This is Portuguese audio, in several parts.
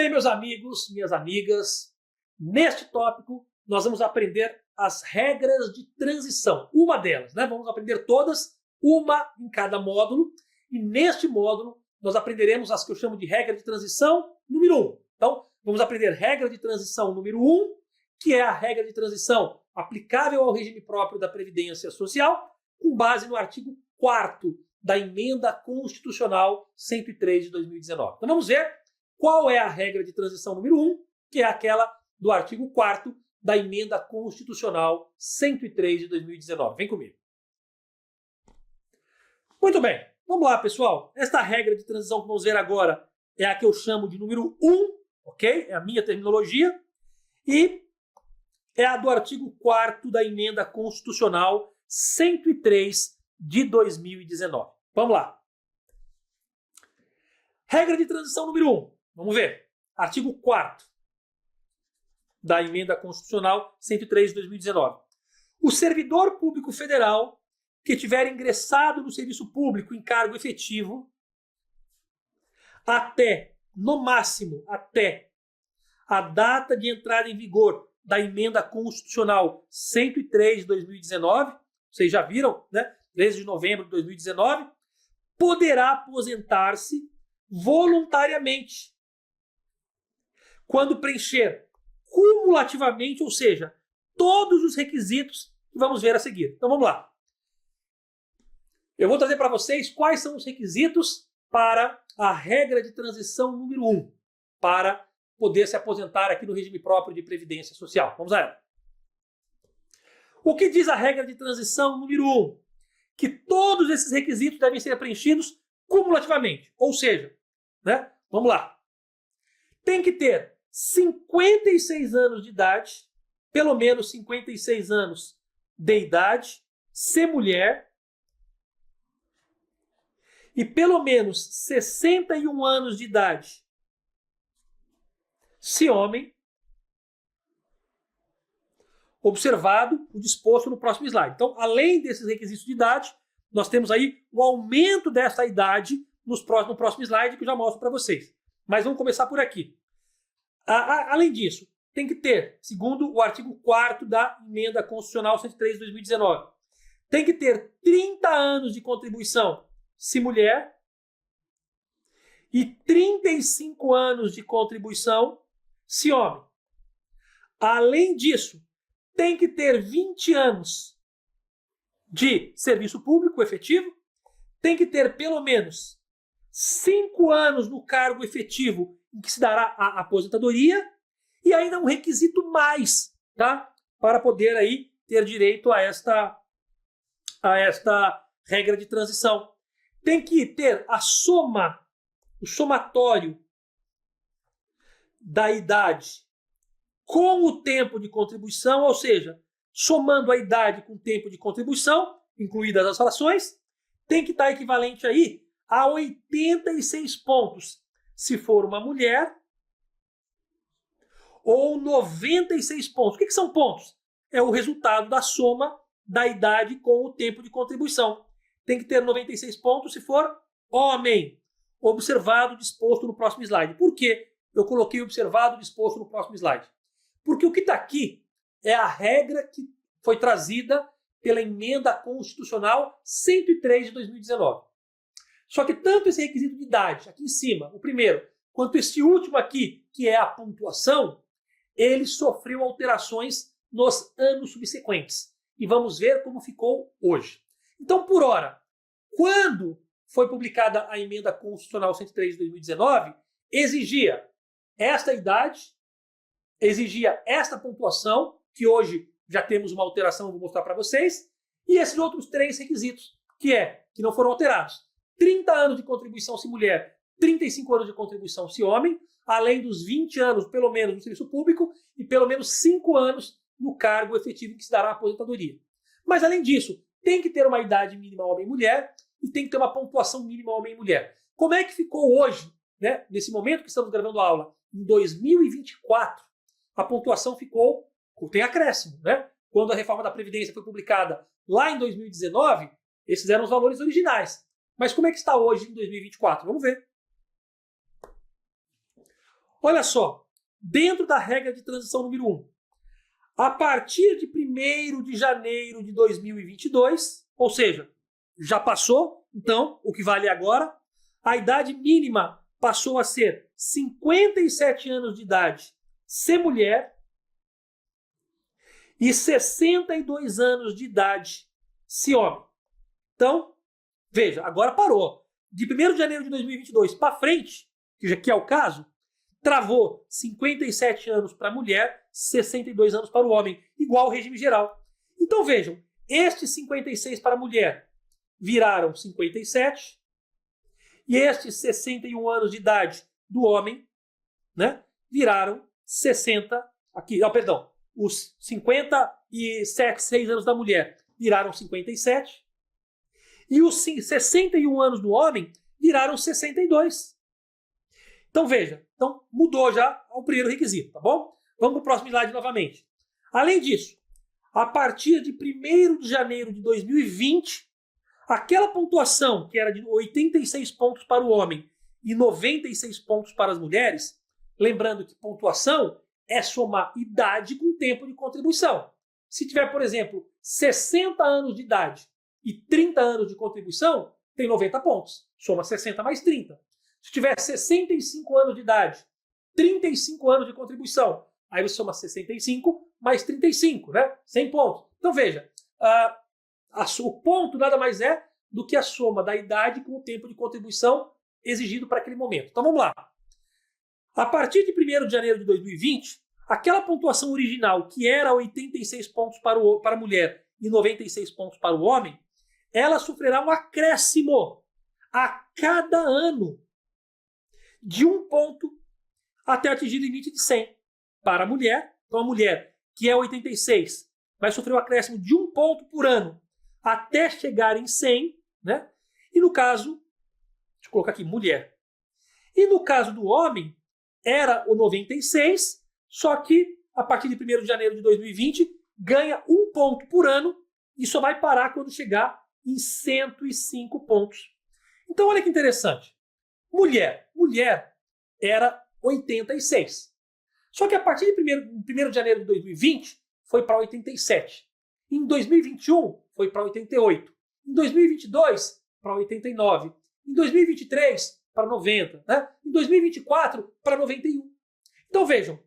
bem, meus amigos, minhas amigas, neste tópico nós vamos aprender as regras de transição, uma delas, né? Vamos aprender todas, uma em cada módulo, e neste módulo nós aprenderemos as que eu chamo de regra de transição número 1. Então, vamos aprender regra de transição número 1, que é a regra de transição aplicável ao regime próprio da Previdência Social, com base no artigo 4º da Emenda Constitucional 103 de 2019. Então, vamos ver qual é a regra de transição número 1, que é aquela do artigo 4º da Emenda Constitucional 103 de 2019. Vem comigo. Muito bem. Vamos lá, pessoal. Esta regra de transição que vamos ver agora é a que eu chamo de número 1, ok? É a minha terminologia. E é a do artigo 4º da Emenda Constitucional 103 de 2019. Vamos lá. Regra de transição número 1. Vamos ver. Artigo 4º da Emenda Constitucional 103 de 2019. O servidor público federal que tiver ingressado no serviço público em cargo efetivo até, no máximo, até a data de entrada em vigor da Emenda Constitucional 103 de 2019, vocês já viram, né? 13 de novembro de 2019, poderá aposentar-se voluntariamente quando preencher cumulativamente, ou seja, todos os requisitos que vamos ver a seguir. Então vamos lá. Eu vou trazer para vocês quais são os requisitos para a regra de transição número 1, para poder se aposentar aqui no regime próprio de Previdência Social. Vamos a ela. O que diz a regra de transição número 1? Que todos esses requisitos devem ser preenchidos cumulativamente. Ou seja, né? Vamos lá. Tem que ter 56 anos de idade, pelo menos 56 anos de idade, ser mulher, e pelo menos 61 anos de idade, se homem, observado o disposto no próximo slide. Então, além desses requisitos de idade, nós temos aí o aumento dessa idade no próximo slide, que eu já mostro para vocês. Mas vamos começar por aqui. Além disso, tem que ter, segundo o artigo 4º da Emenda Constitucional 103 de 2019, tem que ter 30 anos de contribuição se mulher e 35 anos de contribuição se homem. Além disso, tem que ter 20 anos de serviço público efetivo, tem que ter pelo menos 5 anos no cargo efetivo em que se dará a aposentadoria e ainda um requisito mais, tá? Para poder aí ter direito a esta regra de transição. Tem que ter a soma, o somatório da idade com o tempo de contribuição, ou seja, somando a idade com o tempo de contribuição, incluídas as frações, tem que estar equivalente aí a 86 pontos, se for uma mulher, ou 96 pontos. O que são pontos? É o resultado da soma da idade com o tempo de contribuição. Tem que ter 96 pontos se for homem. Observado, disposto no próximo slide. Por que eu coloquei observado, disposto no próximo slide? Porque o que está aqui é a regra que foi trazida pela Emenda Constitucional 103 de 2019. Só que tanto esse requisito de idade, aqui em cima, o primeiro, quanto este último aqui, que é a pontuação, ele sofreu alterações nos anos subsequentes. E vamos ver como ficou hoje. Então, por hora, quando foi publicada a Emenda Constitucional 103 de 2019, exigia esta idade, exigia esta pontuação, que hoje já temos uma alteração, vou mostrar para vocês, e esses outros 3 requisitos, que não foram alterados. 30 anos de contribuição se mulher, 35 anos de contribuição se homem, além dos 20 anos, pelo menos, no serviço público e pelo menos 5 anos no cargo efetivo que se dará a aposentadoria. Mas, além disso, tem que ter uma idade mínima homem e mulher e tem que ter uma pontuação mínima homem e mulher. Como é que ficou hoje, né, nesse momento que estamos gravando a aula, em 2024, a pontuação tem acréscimo, né? Quando a reforma da Previdência foi publicada lá em 2019, esses eram os valores originais. Mas como é que está hoje em 2024? Vamos ver. Olha só, dentro da regra de transição número 1, a partir de 1º de janeiro de 2022, ou seja, já passou, então, o que vale agora, a idade mínima passou a ser 57 anos de idade se mulher e 62 anos de idade se homem. Então, veja, agora parou. De 1º de janeiro de 2022 para frente, que é o caso, travou 57 anos para a mulher, 62 anos para o homem, igual ao regime geral. Então vejam, estes 56 para a mulher viraram 57 e estes 61 anos de idade do homem, né, viraram 60, aqui, perdão, os 57, 6 anos da mulher viraram 57 e os 61 anos do homem viraram 62. Então veja, então mudou já o primeiro requisito, tá bom? Vamos para o próximo slide novamente. Além disso, a partir de 1º de janeiro de 2020, aquela pontuação que era de 86 pontos para o homem e 96 pontos para as mulheres, lembrando que pontuação é somar idade com tempo de contribuição. Se tiver, por exemplo, 60 anos de idade e 30 anos de contribuição, tem 90 pontos. Soma 60 mais 30. Se tiver 65 anos de idade, 35 anos de contribuição, aí você soma 65 mais 35, né? 100 pontos. Então veja, o ponto nada mais é do que a soma da idade com o tempo de contribuição exigido para aquele momento. Então vamos lá. A partir de 1º de janeiro de 2020, aquela pontuação original, que era 86 pontos para a mulher e 96 pontos para o homem, ela sofrerá um acréscimo a cada ano de 1 ponto até atingir o limite de 100 para a mulher. Então a mulher, que é 86, vai sofrer um acréscimo de 1 ponto por ano até chegar em 100, né? E no caso, deixa eu colocar aqui, mulher. E no caso do homem, era o 96, só que a partir de 1º de janeiro de 2020, ganha 1 ponto por ano e só vai parar quando chegar em 105 pontos. Então olha que interessante. Mulher era 86. Só que a partir de 1º de janeiro de 2020, foi para 87. Em 2021, foi para 88. Em 2022, para 89. Em 2023, para 90. Né? Em 2024, para 91. Então vejam,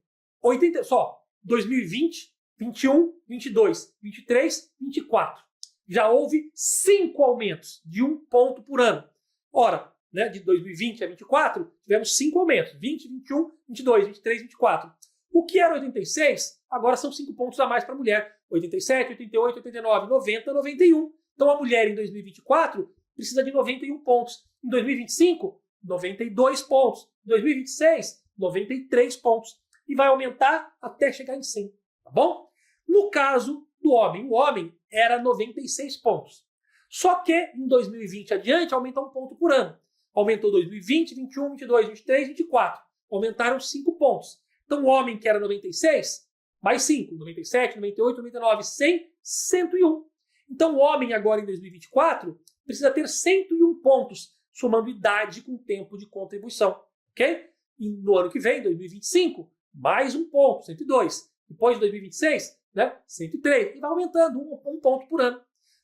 2020, 21, 22, 23, 24. Já houve 5 aumentos de 1 ponto por ano. Ora, né, de 2020 a 24, tivemos 5 aumentos. 20, 21, 22, 23, 24. O que era 86, agora são 5 pontos a mais para a mulher. 87, 88, 89, 90, 91. Então a mulher em 2024 precisa de 91 pontos. Em 2025, 92 pontos. Em 2026, 93 pontos. E vai aumentar até chegar em 100. Tá bom? No caso do homem, o homem era 96 pontos. Só que em 2020 adiante aumenta 1 ponto por ano. Aumentou 2020, 21, 22, 23, 24. Aumentaram 5 pontos. Então o homem que era 96, mais 5, 97, 98, 99, 100, 101. Então o homem agora em 2024 precisa ter 101 pontos, somando idade com tempo de contribuição. Ok? E no ano que vem, 2025, mais 1 ponto, 102. Depois de 2026, né, 103. E vai aumentando 1 ponto por ano.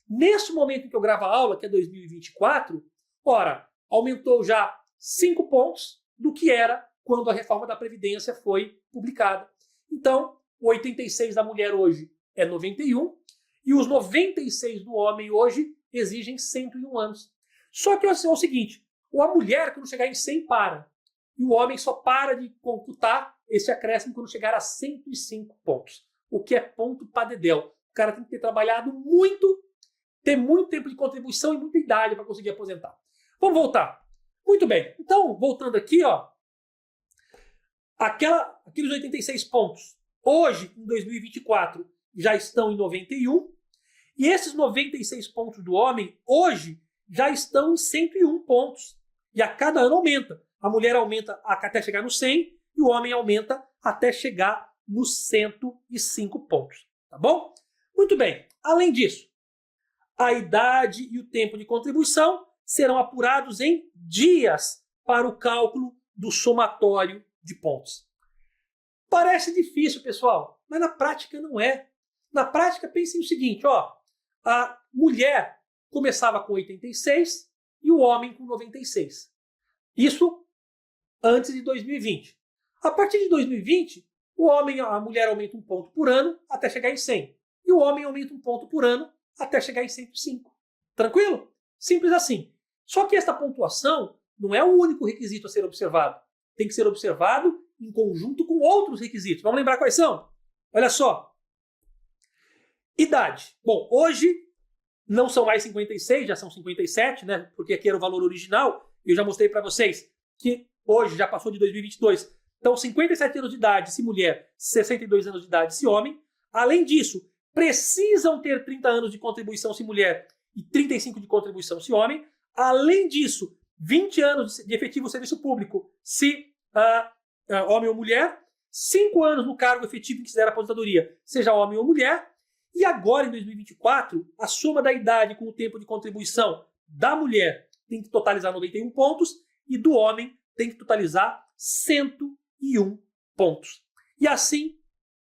Neste momento em que eu gravo a aula, que é 2024, ora, aumentou já 5 pontos do que era quando a reforma da Previdência foi publicada. Então, o 86 da mulher hoje é 91 e os 96 do homem hoje exigem 101 anos. Só que é o seguinte, a mulher, quando chegar em 100, para. E o homem só para de computar esse acréscimo quando chegar a 105 pontos. O que é ponto para dedéu. O cara tem que ter trabalhado muito, ter muito tempo de contribuição e muita idade para conseguir aposentar. Vamos voltar. Muito bem. Então, voltando aqui, ó, aqueles 86 pontos, hoje, em 2024, já estão em 91. E esses 96 pontos do homem, hoje, já estão em 101 pontos. E a cada ano aumenta. A mulher aumenta até chegar no 100 e o homem aumenta até chegar nos 105 pontos. Tá bom? Muito bem. Além disso, a idade e o tempo de contribuição serão apurados em dias para o cálculo do somatório de pontos. Parece difícil, pessoal, mas na prática não é. Na prática, pensem o seguinte, ó, a mulher começava com 86 e o homem com 96. Isso antes de 2020. A partir de 2020, a mulher aumenta um ponto por ano até chegar em 100. E o homem aumenta um ponto por ano até chegar em 105. Tranquilo? Simples assim. Só que esta pontuação não é o único requisito a ser observado. Tem que ser observado em conjunto com outros requisitos. Vamos lembrar quais são? Olha só. Idade. Bom, hoje não são mais 56, já são 57, né? Porque aqui era o valor original. E eu já mostrei para vocês que hoje já passou de 2022. Então, 57 anos de idade se mulher, 62 anos de idade se homem. Além disso, precisam ter 30 anos de contribuição se mulher e 35 de contribuição se homem. Além disso, 20 anos de efetivo serviço público se homem ou mulher. 5 anos no cargo efetivo em que se der aposentadoria, seja homem ou mulher. E agora, em 2024, a soma da idade com o tempo de contribuição da mulher tem que totalizar 91 pontos e do homem tem que totalizar 101 pontos. E assim,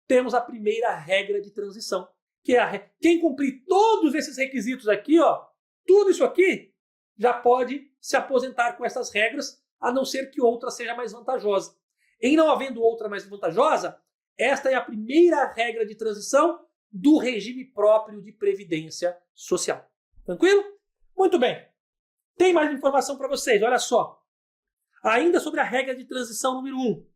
temos a primeira regra de transição, que é quem cumprir todos esses requisitos aqui, ó, tudo isso aqui, já pode se aposentar com essas regras, a não ser que outra seja mais vantajosa. Em não havendo outra mais vantajosa, esta é a primeira regra de transição do regime próprio de previdência social. Tranquilo? Muito bem. Tem mais informação para vocês, olha só. Ainda sobre a regra de transição número 1.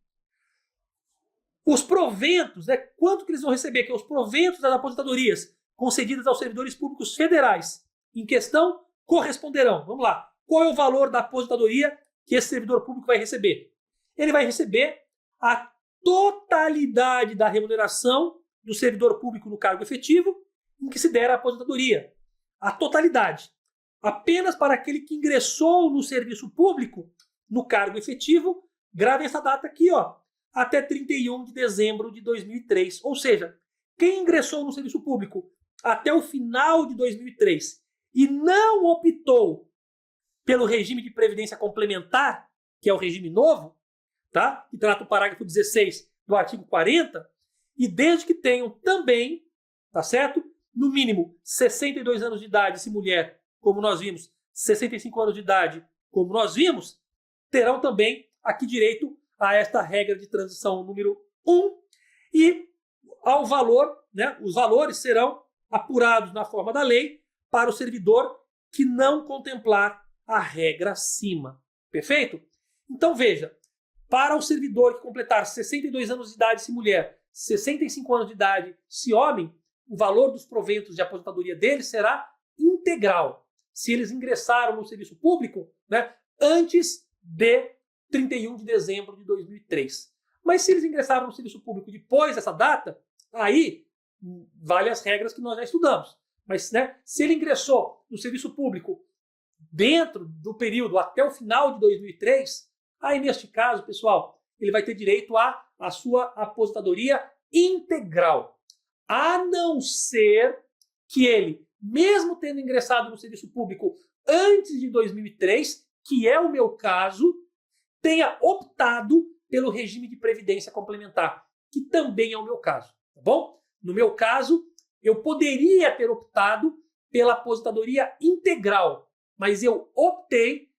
Os proventos, né, quanto que eles vão receber, que é os proventos das aposentadorias concedidas aos servidores públicos federais em questão, corresponderão. Vamos lá. Qual é o valor da aposentadoria que esse servidor público vai receber? Ele vai receber a totalidade da remuneração do servidor público no cargo efetivo em que se der a aposentadoria. A totalidade. Apenas para aquele que ingressou no serviço público no cargo efetivo, grave essa data aqui, ó, até 31 de dezembro de 2003. Ou seja, quem ingressou no serviço público até o final de 2003 e não optou pelo regime de previdência complementar, que é o regime novo, tá? Que trata o parágrafo 16 do artigo 40, e desde que tenham também, tá certo? No mínimo 62 anos de idade, se mulher, como nós vimos, 65 anos de idade, como nós vimos, terão também aqui direito a esta regra de transição número 1 e ao valor, né, os valores serão apurados na forma da lei para o servidor que não contemplar a regra acima. Perfeito? Então veja, para o servidor que completar 62 anos de idade se mulher, 65 anos de idade se homem, o valor dos proventos de aposentadoria deles será integral. Se eles ingressaram no serviço público, né, antes de 31 de dezembro de 2003. Mas se eles ingressaram no serviço público depois dessa data, aí vale as regras que nós já estudamos. Mas, né, se ele ingressou no serviço público dentro do período até o final de 2003, aí neste caso, pessoal, ele vai ter direito à sua aposentadoria integral. A não ser que ele, mesmo tendo ingressado no serviço público antes de 2003, que é o meu caso, tenha optado pelo regime de previdência complementar, que também é o meu caso, tá bom? No meu caso, eu poderia ter optado pela aposentadoria integral, mas eu optei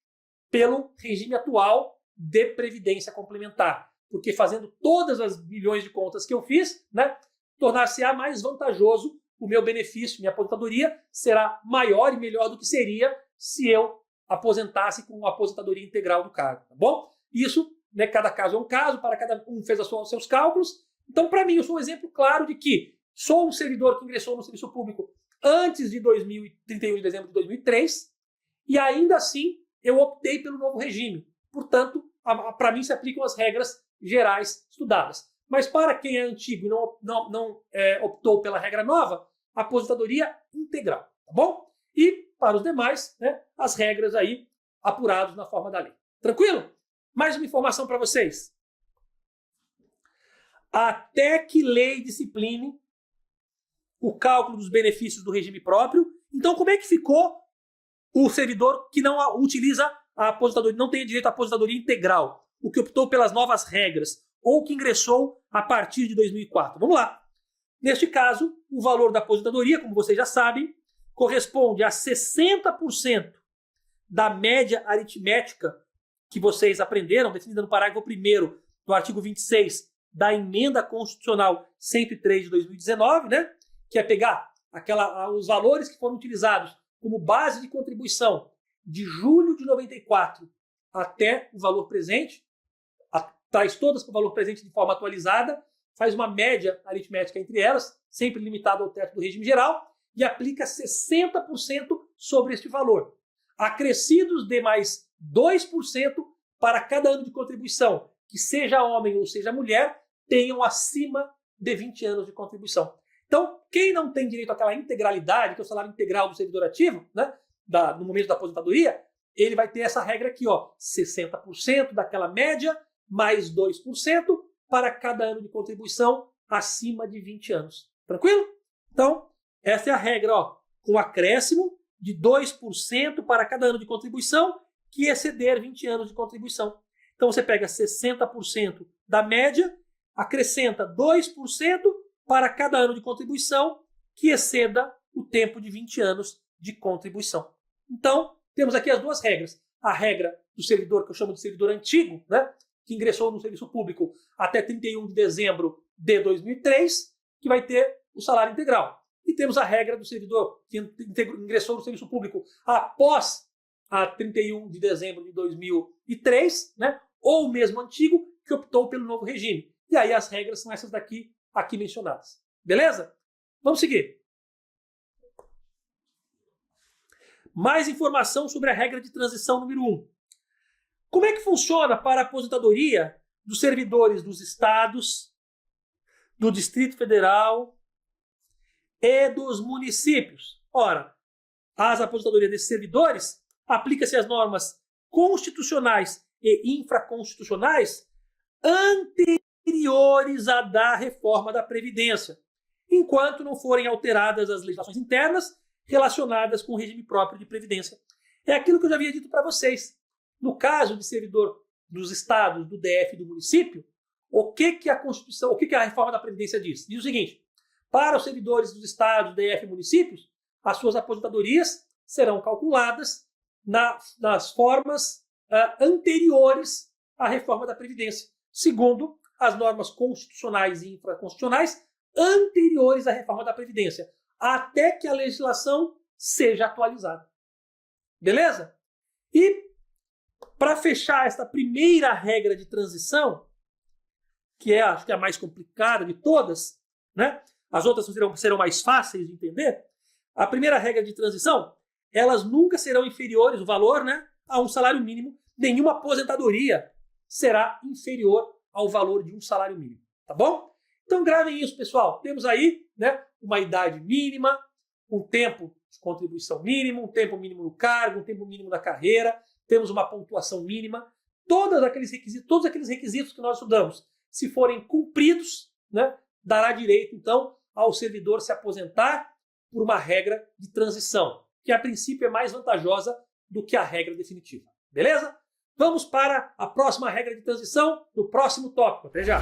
pelo regime atual de previdência complementar, porque fazendo todas as milhões de contas que eu fiz, né, tornar-se-á mais vantajoso o meu benefício, minha aposentadoria será maior e melhor do que seria se eu aposentasse com a aposentadoria integral do cargo, tá bom? Isso, né, cada caso é um caso, para cada um fez os seus cálculos. Então, para mim, eu sou um exemplo claro de que sou um servidor que ingressou no serviço público antes de 31 de dezembro de 2003 e ainda assim eu optei pelo novo regime. Portanto, para mim se aplicam as regras gerais estudadas. Mas para quem é antigo e não optou pela regra nova, aposentadoria integral, tá bom? E para os demais, né, as regras aí apuradas na forma da lei. Tranquilo? Mais uma informação para vocês. Até que lei discipline o cálculo dos benefícios do regime próprio. Então, como é que ficou o servidor que não utiliza a aposentadoria, não tem direito à aposentadoria integral? o que optou pelas novas regras ou que ingressou a partir de 2004? Vamos lá. Neste caso, o valor da aposentadoria, como vocês já sabem, corresponde a 60% da média aritmética que vocês aprenderam, definida no parágrafo 1º do artigo 26 da Emenda Constitucional 103 de 2019, né? Que é pegar os valores que foram utilizados como base de contribuição de julho de 94 até o valor presente, traz todas para o valor presente de forma atualizada, faz uma média aritmética entre elas, sempre limitada ao teto do regime geral, e aplica 60% sobre este valor, acrescidos de mais 2% para cada ano de contribuição, que seja homem ou seja mulher, tenham acima de 20 anos de contribuição. Então, quem não tem direito àquela integralidade, que é o salário integral do servidor ativo, né, no momento da aposentadoria, ele vai ter essa regra aqui, ó, 60% daquela média, mais 2% para cada ano de contribuição acima de 20 anos. Tranquilo? Então, essa é a regra, ó, com acréscimo de 2% para cada ano de contribuição que exceder 20 anos de contribuição. Então, você pega 60% da média, acrescenta 2% para cada ano de contribuição que exceda o tempo de 20 anos de contribuição. Então, temos aqui as duas regras. A regra do servidor, que eu chamo de servidor antigo, né, que ingressou no serviço público até 31 de dezembro de 2003, que vai ter o salário integral. E temos a regra do servidor que ingressou no serviço público após a 31 de dezembro de 2003, né, ou mesmo antigo, que optou pelo novo regime. E aí as regras são essas daqui mencionadas. Beleza? Vamos seguir. Mais informação sobre a regra de transição número 1. Como é que funciona para a aposentadoria dos servidores dos estados, do Distrito Federal e dos municípios? Ora, as aposentadorias desses servidores aplica-se as normas constitucionais e infraconstitucionais anteriores à da reforma da Previdência, enquanto não forem alteradas as legislações internas relacionadas com o regime próprio de Previdência. É aquilo que eu já havia dito para vocês. No caso de servidor dos estados, do DF e do município, o que a Constituição, o que a reforma da Previdência diz? Diz o seguinte: para os servidores dos estados, DF e municípios, as suas aposentadorias serão calculadas nas formas anteriores à reforma da Previdência, segundo as normas constitucionais e infraconstitucionais anteriores à reforma da Previdência, até que a legislação seja atualizada. Beleza? E para fechar esta primeira regra de transição, que acho que é a mais complicada de todas, né? As outras serão mais fáceis de entender. A primeira regra de transição, elas nunca serão inferiores, o valor, né, a um salário mínimo. Nenhuma aposentadoria será inferior ao valor de um salário mínimo. Tá bom? Então gravem isso, pessoal. Temos aí, né, uma idade mínima, um tempo de contribuição mínimo, um tempo mínimo no cargo, um tempo mínimo da carreira, temos uma pontuação mínima. Todos aqueles requisitos que nós estudamos, se forem cumpridos, né, dará direito, então, ao servidor se aposentar por uma regra de transição, que a princípio é mais vantajosa do que a regra definitiva. Beleza? Vamos para a próxima regra de transição no próximo tópico. Até já!